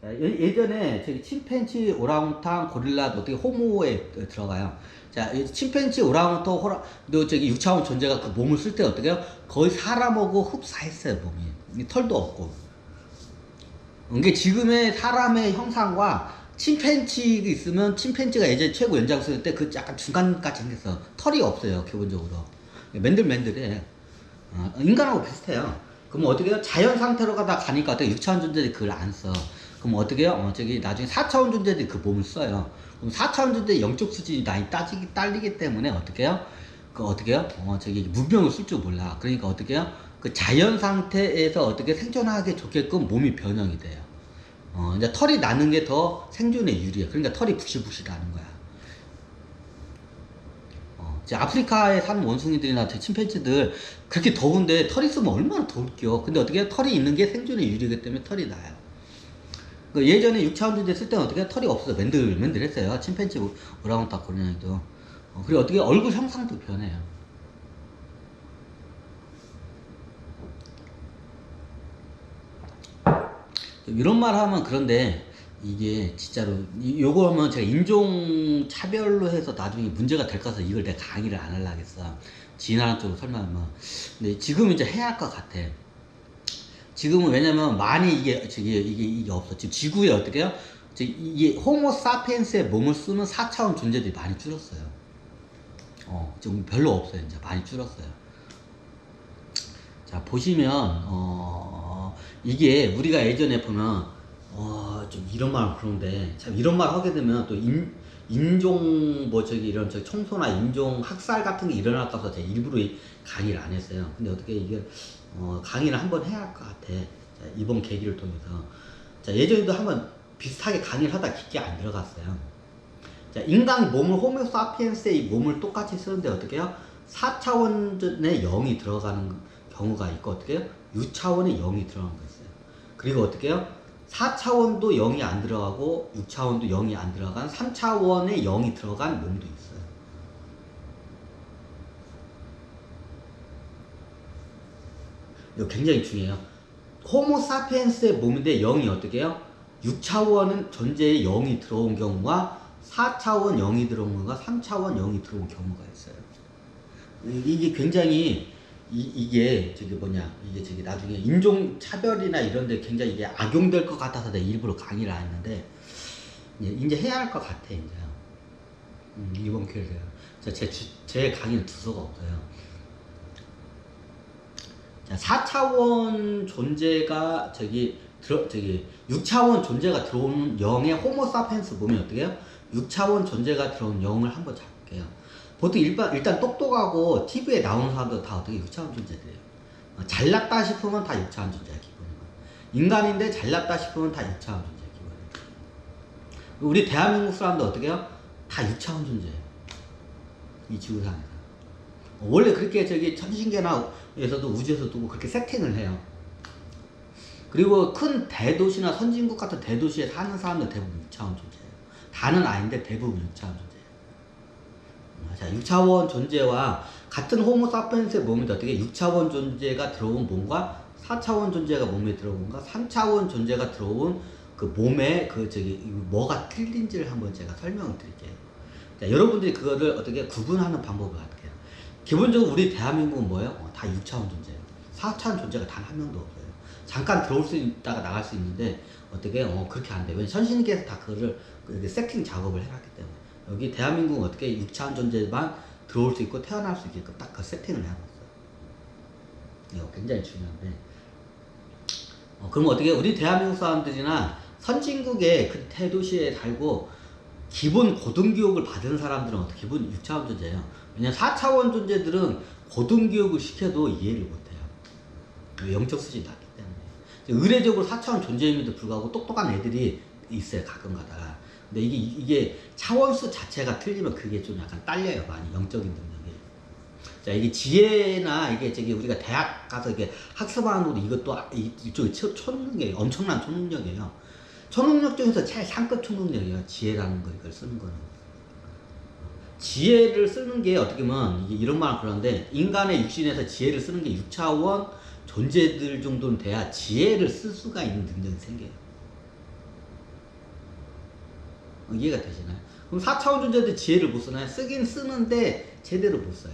자, 예전에 저기 침팬지, 오랑우탄, 고릴라 어떻게 호모에 들어가요. 자, 침팬지, 오랑우탄, 너 저기 6차원 존재가 그 몸을 쓸 때 어떻게 해요? 거의 사람하고 흡사했어요, 몸이. 털도 없고. 이게 지금의 사람의 형상과 침팬지가 있으면 침팬지가 예전에 최고 연장수일 때 그 약간 중간까지 생겼어. 털이 없어요, 기본적으로. 맨들맨들해. 인간하고 비슷해요. 그럼 어떻게 해요? 자연 상태로 가니까 어떻게 6차원 존재들이 그걸 안 써. 그럼 어떻게 해요? 저기 나중에 4차원 존재들이 그 몸을 써요. 그럼 4차원 존재의 영적 수준이 많이 딸리기 때문에 어떻게 해요? 어떻게 해요? 저기 문명을 쓸 줄 몰라. 그러니까 어떻게 해요? 그 자연 상태에서 어떻게 생존하기 좋게끔 몸이 변형이 돼요. 이제 털이 나는 게 더 생존에 유리해. 그러니까 털이 부실부실 나는 거야. 이제 아프리카에 사는 원숭이들이나 침팬지들 그렇게 더운데 털 있으면 얼마나 더울게요. 근데 어떻게 해요? 털이 있는 게 생존에 유리하기 때문에 털이 나요. 예전에 6차원 존재 쓸 때는 어떻게 털이 없어서 맨들맨들했어요. 침팬지, 오랑우탄, 고릴라도. 그리고 어떻게 얼굴 형상도 변해요. 이런 말 하면 그런데 이게 진짜로 요거 하면 제가 인종 차별로 해서 나중에 문제가 될 것 같아서 이걸 내가 강의를 안 하려고 했어. 진화론 쪽으로 설명하면. 근데 지금 이제 해야 할 것 같아. 지금은 왜냐면 많이 이게 없어. 지금 지구에 어떻게 해요? 이게 호모 사피엔스의 몸을 쓰는 4차원 존재들이 많이 줄었어요. 지금 별로 없어요. 이제 많이 줄었어요. 자, 보시면, 이게 우리가 예전에 보면, 좀 이런 말 그런데, 참 이런 말 하게 되면 또 인종, 이런 청소나 인종 학살 같은 게 일어날까 봐 제가 일부러 강의를 안 했어요. 근데 어떻게 이게, 강의를 한번 해야 할 것 같아. 자, 이번 계기를 통해서. 자, 예전에도 한번 비슷하게 강의를 하다 깊게 안 들어갔어요. 자, 인간 몸을, 호모사피엔스의 몸을 똑같이 쓰는데 어떻게 해요? 4차원의 0이 들어가는 경우가 있고, 어떻게 해요? 6차원의 0이 들어가는 거 있어요. 그리고 어떻게 해요? 4차원도 0이 안 들어가고, 6차원도 0이 안 들어간 3차원의 0이 들어간 몸도 있어요. 이거 굉장히 중요해요. 호모사피엔스의 몸인데 0이 어떻게 해요? 6차원 존재의 0이 들어온 경우와 4차원 0이 들어온 경우가 3차원 0이 들어온 경우가 있어요. 이게 굉장히 이게 이게 나중에 인종 차별이나 이런 데 굉장히 이게 악용될 것 같아서 내가 일부러 강의를 안 했는데 이제 해야 할 것 같아 이제. 이번 기회에요. 제 강의는 두서가 없어요. 자, 4차원 존재가 6차원 존재가 들어오는 0의 호모사피엔스 몸이 어떻게 해요? 6차원 존재가 들어온 0을 한번 잡을게요. 보통 일단 똑똑하고 TV에 나오는 사람들 다 어떻게 6차원 존재들이에요. 잘났다 싶으면 다 6차원 존재야, 기본이고. 인간인데 잘났다 싶으면 다 6차원 존재야, 기본이고. 우리 대한민국 사람들 어떻게 해요? 다 6차원 존재예요. 이 지구상에서. 원래 그렇게 천신계나에서도 우주에서도 그렇게 세팅을 해요. 그리고 큰 대도시나 선진국 같은 대도시에 사는 사람들 대부분 6차원 존재예요. 다는 아닌데 대부분 6차원 존재예요. 자, 6차원 존재와 같은 호모사피엔스의 몸인데 어떻게 6차원 존재가 들어온 몸과 4차원 존재가 몸에 들어온 것과 3차원 존재가 들어온 그 몸에 뭐가 틀린지를 한번 제가 설명을 드릴게요. 자, 여러분들이 그거를 어떻게 구분하는 방법을 할게요. 기본적으로 우리 대한민국은 뭐예요? 다 6차원 존재예요. 4차원 존재가 단 한 명도 없어요. 잠깐 들어올 수 있다가 나갈 수 있는데 어떻게 그렇게 안 돼요. 왜냐면 선신께서 다 그거를 세팅 작업을 해놨기 때문에. 여기 대한민국은 어떻게 6차원 존재만 들어올 수 있고 태어날 수 있게끔 딱 그 세팅을 해놨어요. 이거 굉장히 중요한데. 그럼 어떻게 우리 대한민국 사람들이나 선진국의 그 대도시에 살고 기본 고등교육을 받은 사람들은 어떻게 기본 6차원 존재예요. 왜냐면 4차원 존재들은 고등교육을 시켜도 이해를 못해요. 영적 수준이 낮기 때문에. 의례적으로 4차원 존재임에도 불구하고 똑똑한 애들이 있어요, 가끔 가다가. 근데 이게 차원수 자체가 틀리면 그게 좀 약간 딸려요, 많이 영적인 능력이. 자, 이게 지혜나 이게 우리가 대학 가서 이게 학습하는 것도 이것도 이쪽에 초능력이에요. 엄청난 초능력이에요. 초능력 중에서 제일 상급 초능력이에요. 지혜라는 걸 쓰는 거는. 지혜를 쓰는 게 어떻게 보면 이게 이런 말은 그런데 인간의 육신에서 지혜를 쓰는 게 6차원 존재들 정도는 돼야 지혜를 쓸 수가 있는 능력이 생겨요. 이해가 되시나요? 그럼 4차원 존재들 지혜를 못 쓰나요? 쓰긴 쓰는데 제대로 못 써요.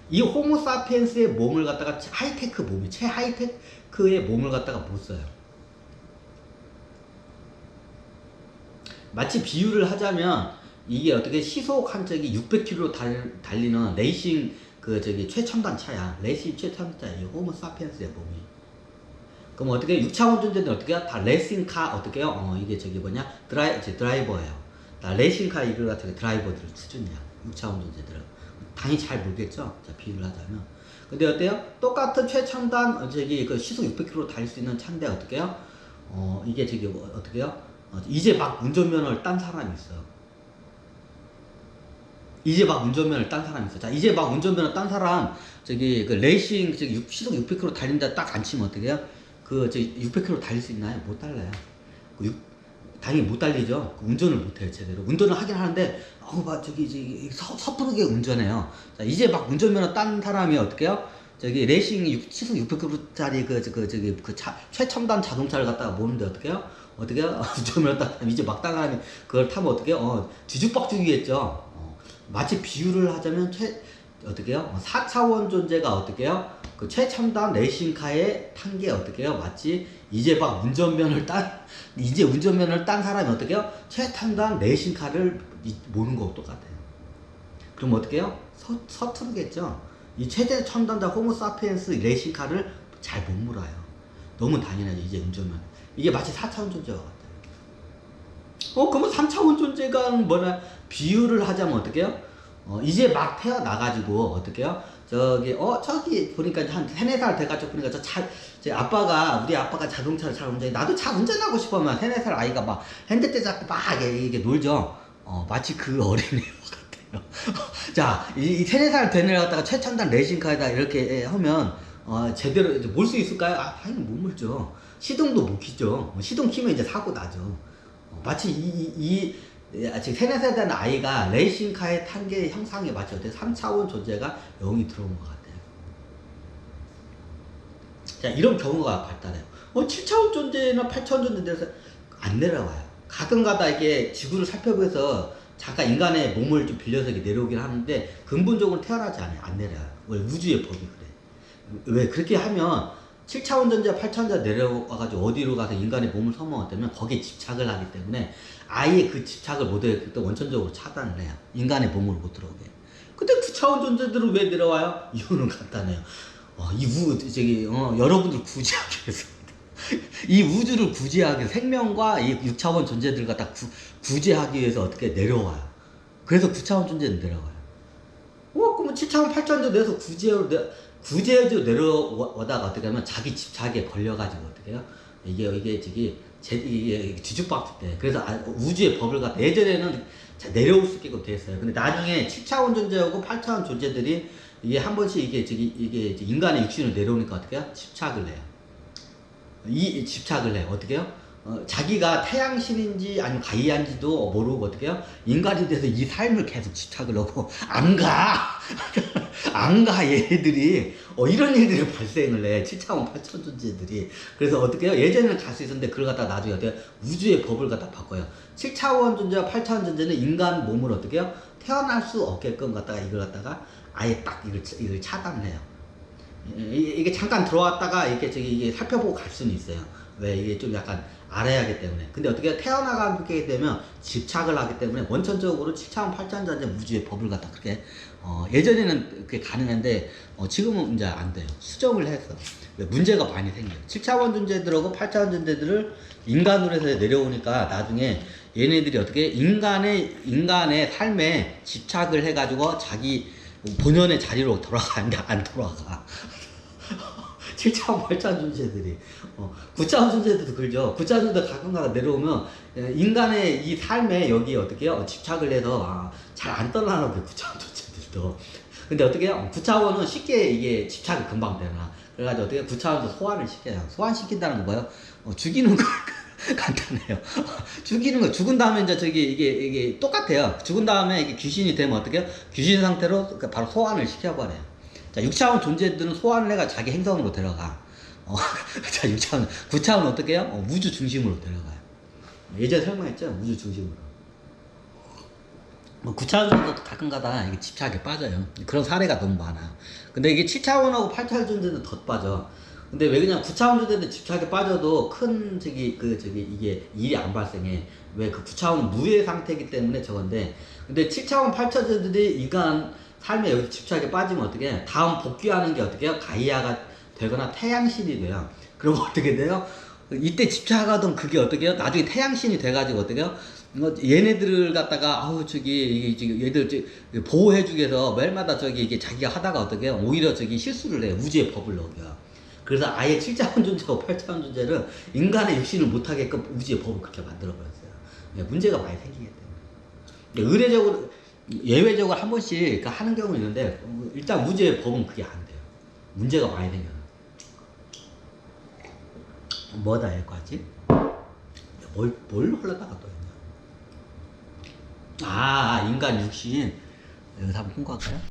이 호모사피엔스의 몸을 갖다가 하이테크 몸이 최하이테크의 몸을 갖다가 못 써요. 마치 비유를 하자면 이게 어떻게 시속 한 적이 600km 달리는 레이싱 최첨단 차야. 레이싱 최첨단 차야. 이 호모사피엔스의 몸이. 그럼 어떻게 6차원 존재는 어떻게 해요? 다 레이싱카 어떻게 해요? 이게 드라이버예요. 다 레이싱카 이걸 같은 드라이버들 수준이야. 6차원 존재들은. 당연히 잘 모르겠죠? 자, 비유를 하자면. 근데 어때요? 똑같은 최첨단 그 시속 600km 달릴 수 있는 차인데 어떻게 해요? 이게 어떻게 해요? 이제 막 운전면허를 딴 사람이 있어요. 이제 막 운전면허를 딴 사람이 있어. 자, 이제 막 운전면허 딴 사람, 레이싱, 시속 600km 달린다 딱 안 치면 어떻게 해요? 600km 달릴 수 있나요? 못 달라요. 당연히 못 달리죠. 운전을 못 해요, 제대로. 운전을 하긴 하는데, 서투르게 운전해요. 자, 이제 막 운전면허 딴 사람이 어떻게 해요? 레이싱 시속 600km짜리 최첨단 자동차를 갖다가 모는데 어떻게 해요? 운전면허 딴 사람이 이제 막 딴 사람이 그걸 타면 어떻게 해요? 뒤죽박죽이겠죠. 마치 비유를 하자면 어떻게 해요? 4차원 존재가 어떻게 해요? 그 최첨단 레이싱카에 탄 게 어떻게 해요? 마치 이제 운전면허를 딴 사람이 어떻게 해요? 최첨단 레이싱카를 모는 거하고 똑같아요. 그럼 어떻게 해요? 서투르겠죠? 이 최대 첨단자 호모사피엔스 레이싱카를 잘 못 몰아요. 너무 당연하죠, 이제 운전면허. 이게 마치 4차원 존재와 같아요. 그러면 3차원 존재가 뭐냐? 비유를 하자면 어떻게 해요? 이제 막 태어나가지고 어떻게 해요? 저기 보니까 한 3, 4살 돼가지고 보니까 우리 아빠가 자동차를 잘 운전해. 나도 차 운전하고 싶으면 3, 4살 아이가 막 핸드대 잡고 막 이게 놀죠. 마치 그 어린애와 같아요. 자, 이 3, 4살 된 애를 갖다가 최첨단 레이싱카에다 이렇게 하면, 제대로 몰 수 있을까요? 당연히 못 몰죠. 시동도 못 키죠. 시동 키면 이제 사고 나죠. 마치 아직 3, 4살 된 아이가 레이싱카에 탄 게 형상에 마치 3차원 존재가 영이 들어온 것 같아요. 자, 이런 경우가 발달해요. 7차원 존재나 8차원 존재에서 안 내려와요. 가끔가다 이게 지구를 살펴보면서 잠깐 인간의 몸을 좀 빌려서 내려오긴 하는데 근본적으로 태어나지 않아요. 안 내려와요. 왜? 우주의 법이 그래. 왜? 그렇게 하면 7차원 존재, 8차원 존재 내려와가지고 어디로 가서 인간의 몸을 선망하면 거기에 집착을 하기 때문에 아예 그 집착을 못해 원천적으로 차단을 해요. 인간의 몸으로 못 들어오게. 근데 9차원 존재들은 왜 내려와요? 이유는 간단해요. 여러분들 구제하기 위해서. 이 우주를 구제하기 위해서 생명과 이 6차원 존재들 갖다 구제하기 위해서 어떻게 내려와요. 그래서 9차원 존재는 내려와요. 그러면 7차원, 8차원 존재 내서 구제해서 내려오다가 어떻게 하면 자기 집착에 걸려가지고 어떻게 해요? 이게 뒤죽박죽 돼. 그래서 우주의 법을 갖다 예전에는 내려올 수 있게끔 됐어요. 근데 나중에 7차원 존재하고 8차원 존재들이 이게 한 번씩 이게 인간의 육신을 내려오니까 어떻게 해요? 집착을 해요. 집착을 해요. 어떻게 해요? 자기가 태양신인지 아니면 가이아인지도 모르고 어떻게 해요? 인간이 돼서 이 삶을 계속 집착을 하고 안 가 얘들이 이런 일들이 발생을 해. 7차원 8차원 존재들이. 그래서 어떻게 해요? 예전에는 갈 수 있었는데 그걸 갖다 나중에 어떻게 해요? 우주의 법을 갖다 바꿔요. 7차원 존재와 8차원 존재는 인간 몸을 어떻게 해요? 태어날 수 없게끔 갖다가 이걸 갖다가 아예 딱 이걸 차단을 해요. 이게 잠깐 들어왔다가 이게 살펴보고 갈 수는 있어요. 왜? 이게 좀 약간 알아야 하기 때문에. 근데 어떻게 태어나게 되면 집착을 하기 때문에 원천적으로 7차원 8차원 존재 우주의 법을 갖다 그렇게 예전에는 그게 가능한데 지금은 이제 안 돼요. 수정을 해서 문제가 많이 생겨요. 7차원 존재들하고 8차원 존재들을 인간으로 해서 내려오니까 나중에 얘네들이 어떻게 인간의 삶에 집착을 해가지고 자기 본연의 자리로 돌아가는데 안 돌아가. 7차원 8차원 존재들이 9차원 존재들도 그러죠. 9차원 존재 가끔가다 내려오면 인간의 이 삶에 여기 어떻게 해요? 집착을 해서 잘 안 떠나는 9차원 존재들도. 근데 어떻게 해요? 9차원은 쉽게 이게 집착이 금방 되나. 그래가지고 어떻게 9차원도 소환을 시켜요. 소환시킨다는 거 뭐예요? 죽이는 거. 간단해요. 죽이는 거. 죽은 다음에 이제 이게 똑같아요. 죽은 다음에 이게 귀신이 되면 어떻게 해요? 귀신 상태로 바로 소환을 시켜버려요. 자, 6차원 존재들은 소환을 해가 자기 행성으로 데려가. 자, 9차원 어떻게 해요? 우주 중심으로 데려가요. 예전에 설명했죠? 우주 중심으로. 뭐 9차원전도 가끔가다 이게 집착에 빠져요. 그런 사례가 너무 많아요. 근데 이게 7차원하고 8차원 존재는 더 빠져. 근데 왜 그냥 9차원 존재는 집착에 빠져도 큰 이게 일이 안 발생해. 왜 그 9차원은 무의 상태이기 때문에 저건데, 근데 7차원 8차원 존재들이 인간 삶에 여기 집착에 빠지면 어떻게 해? 다음 복귀하는 게 어떻게 해요? 가이아가 되거나 태양신이 돼요. 그럼 어떻게 돼요? 이때 집착하던 그게 어떻게 해요? 나중에 태양신이 돼가지고 어떻게 해요? 얘네들을 갖다가 아우 이게 얘들 보호해주기 위해서 매일마다 이게 자기가 하다가 어떻게 해요? 오히려 실수를 해요. 우주의 법을 어겨요. 그래서 아예 7차원 존재하고 8차원 존재를 인간의 육신을 못하게끔 우주의 법을 그렇게 만들어버렸어요. 문제가 많이 생기기 때문에. 의례적으로, 예외적으로 한 번씩 하는 경우는 있는데, 일단 우주의 법은 그게 안 돼요. 문제가 많이 생겨요. 뭐다 할 거 같지? 뭘 흘러다가 또 했냐? 인간 육신. 여기서 한번 통과할까요?